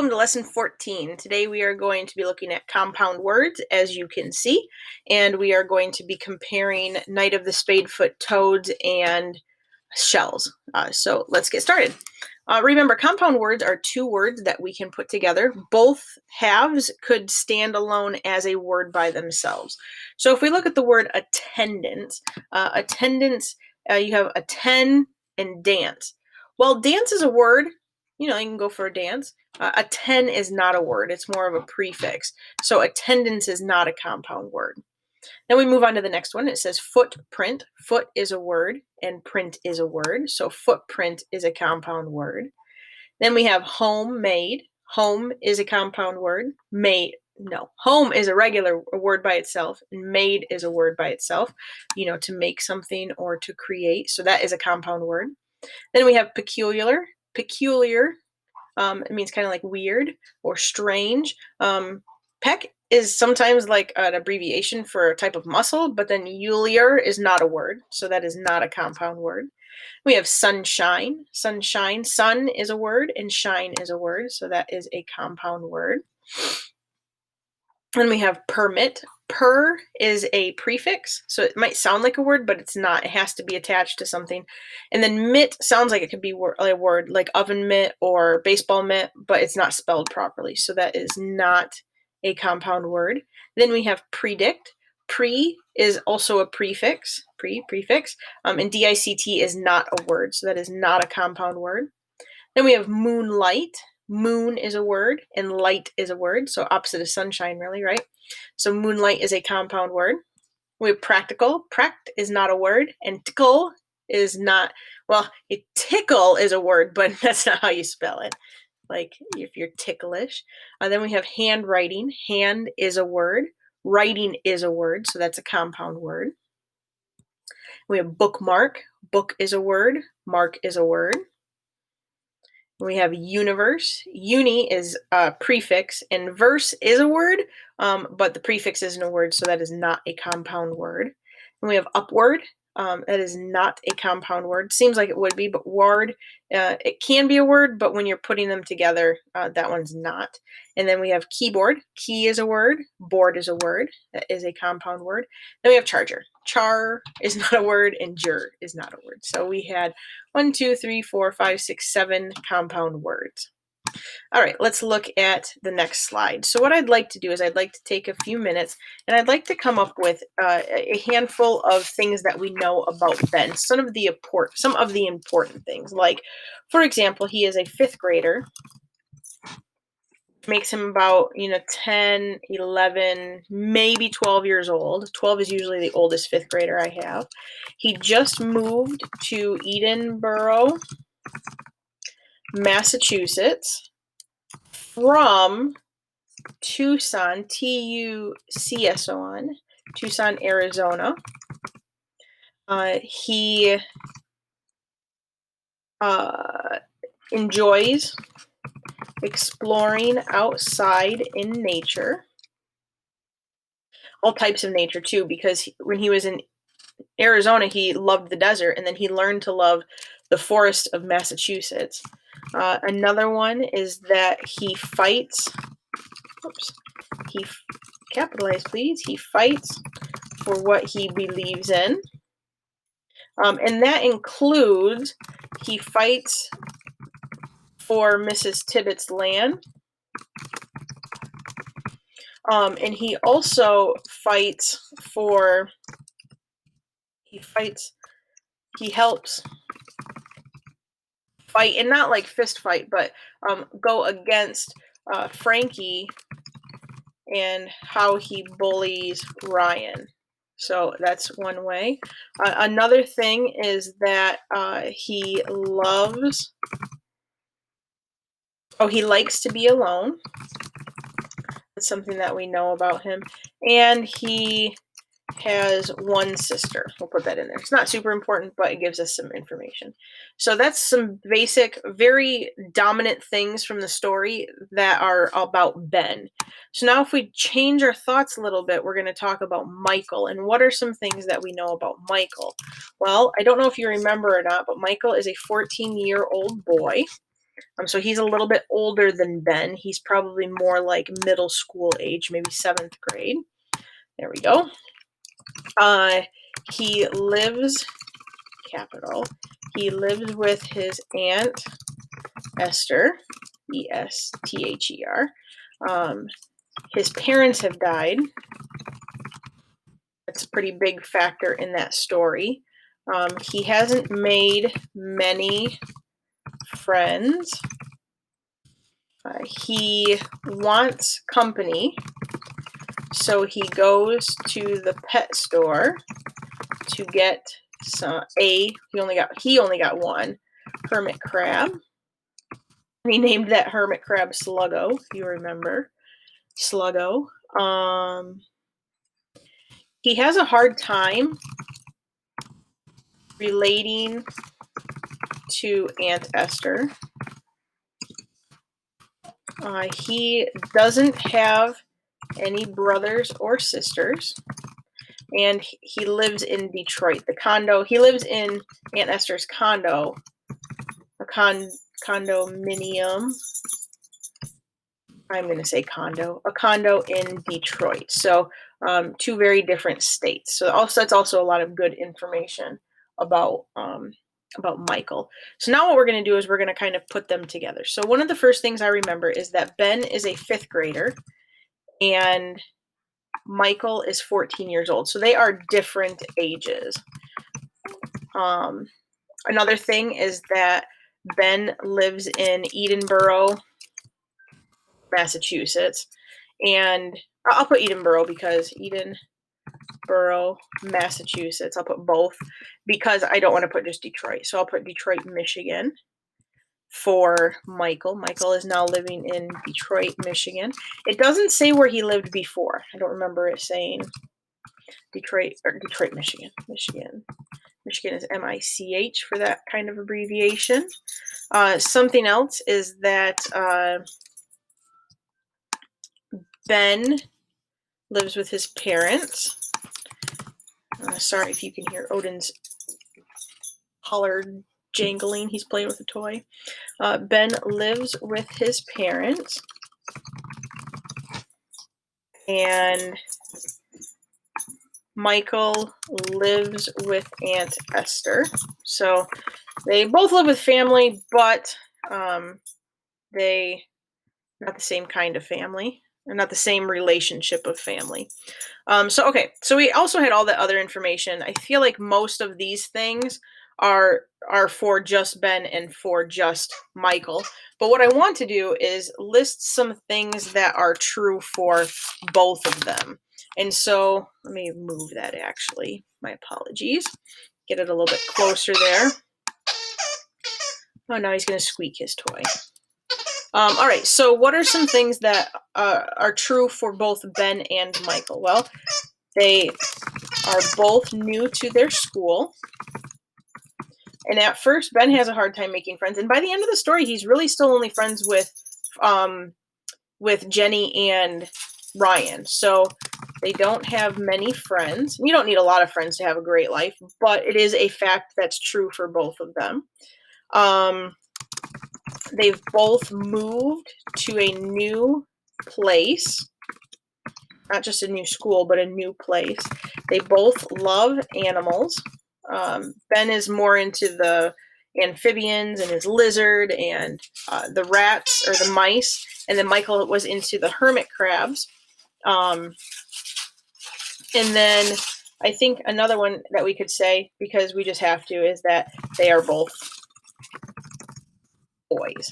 welcome to lesson 14. Today we are going to be looking at compound words, as you can see, and we are going to be comparing Knight of the Spadefoot toads and shells. So let's get started. Remember, compound words are two words that we can put together. Both halves could stand alone as a word by themselves. So if we look at the word attendance, you have attend and dance. Well, dance is a word. You can go for a dance. Attend is not a word. It's more of a prefix. So attendance is not a compound word. Then we move on to the next one. It says footprint. Foot is a word and print is a word. So footprint is a compound word. Then we have homemade. Home is a compound word. Home is a regular word by itself, and made is a word by itself, to make something or to create. So that is a compound word. Then we have peculiar. Peculiar, it means kind of like weird or strange. Peck is sometimes like an abbreviation for a type of muscle, but then uliar is not a word, so that is not a compound word. We have sunshine. Sunshine, sun is a word and shine is a word, so that is a compound word. Then we have permit. Per is a prefix, so it might sound like a word, but it's not. It has to be attached to something. And then mitt sounds like it could be a word like oven mitt or baseball mitt, but it's not spelled properly, so that is not a compound word. Then we have predict. Pre is also a prefix, prefix, and dict is not a word, so that is not a compound word. Then we have moonlight. Moon is a word and light is a word, so opposite of sunshine, really, right? So moonlight is a compound word. We have practical. Pract is not a word, and tickle is not, tickle is a word, but that's not how you spell it, like if you're ticklish. Then we have handwriting. Hand is a word. Writing is a word, so that's a compound word. We have bookmark. Book is a word. Mark is a word. We have universe. Uni is a prefix, and verse is a word, but the prefix isn't a word, so that is not a compound word. And we have upward. That is not a compound word. Seems like it would be, but ward, it can be a word, but when you're putting them together, that one's not. And then we have keyboard. Key is a word. Board is a word. That is a compound word. Then we have charger. Char is not a word, and jur is not a word. So we had 1, 2, 3, 4, 5, 6, 7 compound words. All right, let's look at the next slide. So what I'd like to do is I'd like to take a few minutes and I'd like to come up with a handful of things that we know about Ben. Some of the important things, like, for example, he is a 5th grader. Makes him about 10, 11, maybe 12 years old. 12 is usually the oldest 5th grader I have. He just moved to Edinburgh, Massachusetts from Tucson, Tucson, Tucson, Arizona. He enjoys exploring outside in nature, all types of nature too, because when he was in Arizona, he loved the desert, and then he learned to love the forest of Massachusetts. Another one is that he fights. Capitalize, please. He fights for what he believes in. And that includes he fights for Mrs. Tibbetts' land. And he also fights for, he helps fight, and not like fist fight, but go against Frankie and how he bullies Ryan. So that's one way. Another thing is that he likes to be alone. That's something that we know about him. And he has one sister. We'll put that in there. It's not super important, but it gives us some information. So that's some basic, very dominant things from the story that are about Ben. So now if we change our thoughts a little bit, we're going to talk about Michael. And what are some things that we know about Michael? Well, I don't know if you remember or not, but Michael is a 14-year-old boy. So he's a little bit older than Ben. He's probably more like middle school age, maybe 7th grade. There we go. He lives, capital, he lives with his Aunt Esther, Esther. His parents have died. That's a pretty big factor in that story. He hasn't made many friends. He wants company, so he goes to the pet store to get he only got one hermit crab. He named that hermit crab Sluggo, if you remember. Sluggo. He has a hard time relating to Aunt Esther. He doesn't have any brothers or sisters, and he lives in Detroit. He lives in Aunt Esther's condo, a condominium. I'm going to say condo, a condo in Detroit. So 2 very different states. So that's also a lot of good information about Michael. So now what we're going to do is we're going to kind of put them together. So one of the first things I remember is that Ben is a 5th grader and Michael is 14 years old. So they are different ages. Another thing is that Ben lives in Edinburgh, Massachusetts, and I'll put Edinburgh because Edinburgh, Massachusetts. I'll put both because I don't want to put just Detroit. So I'll put Detroit, Michigan for Michael. Michael is now living in Detroit, Michigan. It doesn't say where he lived before. I don't remember it saying Detroit, Michigan. Michigan is MICH for that kind of abbreviation. Something else is that Ben lives with his parents. Sorry if you can hear Odin's collar jangling. He's playing with a toy. Ben lives with his parents. And Michael lives with Aunt Esther. So they both live with family, but they not the same kind of family. They're not the same relationship of family. So we also had all that other information. I feel like most of these things are for just Ben and for just Michael. But what I want to do is list some things that are true for both of them. And so let me move that actually. My apologies. Get it a little bit closer there. Oh, now he's going to squeak his toy. All right, so what are some things that are true for both Ben and Michael? Well, they are both new to their school. And at first, Ben has a hard time making friends. And by the end of the story, he's really still only friends with Jenny and Ryan. So they don't have many friends. You don't need a lot of friends to have a great life, but it is a fact that's true for both of them. They've both moved to a new place. Not just a new school, but a new place. They both love animals. Ben is more into the amphibians and his lizard and the rats or the mice. And then Michael was into the hermit crabs. And then I think another one that we could say, because we just have to, is that they are both boys.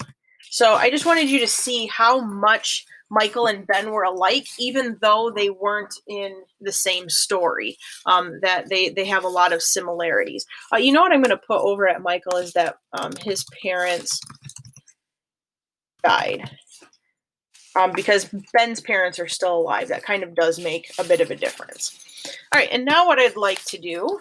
So I just wanted you to see how much Michael and Ben were alike, even though they weren't in the same story, that they have a lot of similarities. You know what I'm going to put over at Michael is that his parents died. Because Ben's parents are still alive. That kind of does make a bit of a difference. All right, and now what I'd like to do,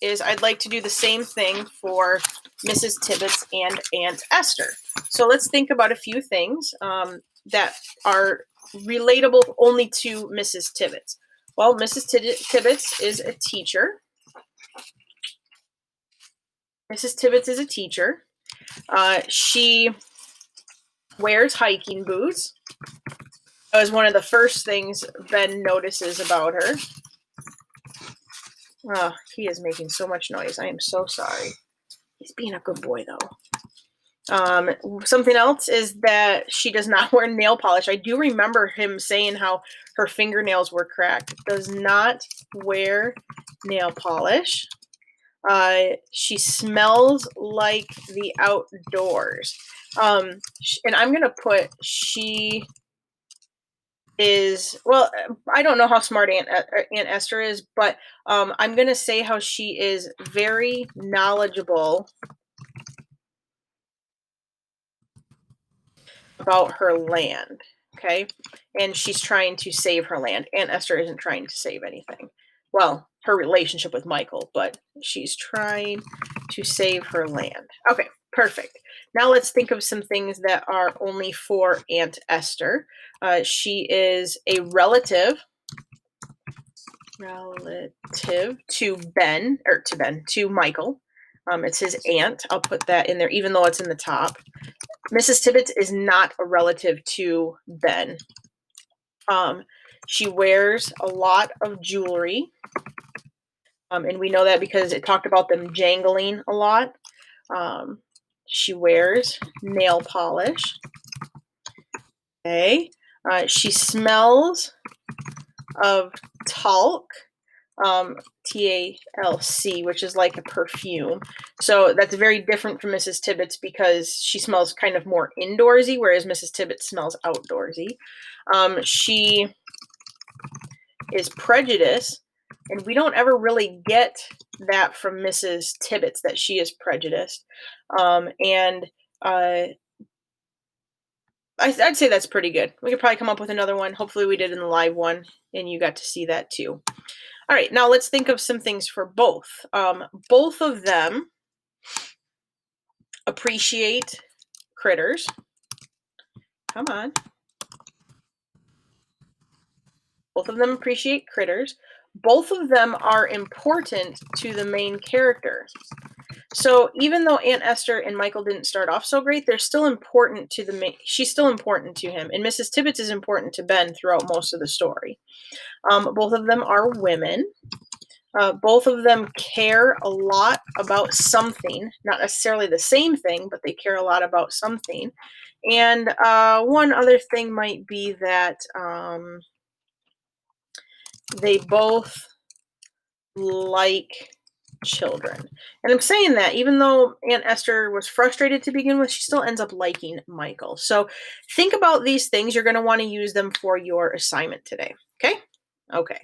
is I'd like to do the same thing for Mrs. Tibbetts and Aunt Esther. So let's think about a few things that are relatable only to Mrs. Tibbetts. Well, Mrs. Tibbetts is a teacher. Mrs. Tibbetts is a teacher. She wears hiking boots. That was one of the first things Ben notices about her. Oh, he is making so much noise. I am so sorry. He's being a good boy, though. Something else is that she does not wear nail polish. I do remember him saying how her fingernails were cracked. Does not wear nail polish. She smells like the outdoors. And I'm going to put she is, well, I don't know how smart Aunt Esther is, but I'm going to say how she is very knowledgeable about her land, okay? And she's trying to save her land. Aunt Esther isn't trying to save anything. Well, her relationship with Michael, but she's trying to save her land. Okay, perfect. Now let's think of some things that are only for Aunt Esther. She is a relative to to Michael. It's his aunt. I'll put that in there, even though it's in the top. Mrs. Tibbets is not a relative to Ben. She wears a lot of jewelry. And we know that because it talked about them jangling a lot. She wears nail polish. Okay. She smells of talc. TALC, which is like a perfume. So that's very different from Mrs. Tibbets because she smells kind of more indoorsy, whereas Mrs. Tibbets smells outdoorsy. She is prejudiced, and we don't ever really get that from Mrs. Tibbets, that she is prejudiced. I'd say that's pretty good. We could probably come up with another one. Hopefully we did in the live one, and you got to see that too. All right, now let's think of some things for both. Both of them appreciate critters. Come on. Both of them appreciate critters. Both of them are important to the main character. So even though Aunt Esther and Michael didn't start off so great, they're still important to the main. She's still important to him, and Mrs. Tibbets is important to Ben throughout most of the story. Both of them are women. Both of them care a lot about something, not necessarily the same thing, but they care a lot about something. And one other thing might be that they both like children. And I'm saying that even though Aunt Esther was frustrated to begin with, she still ends up liking Michael. So think about these things. You're going to want to use them for your assignment today. Okay? Okay.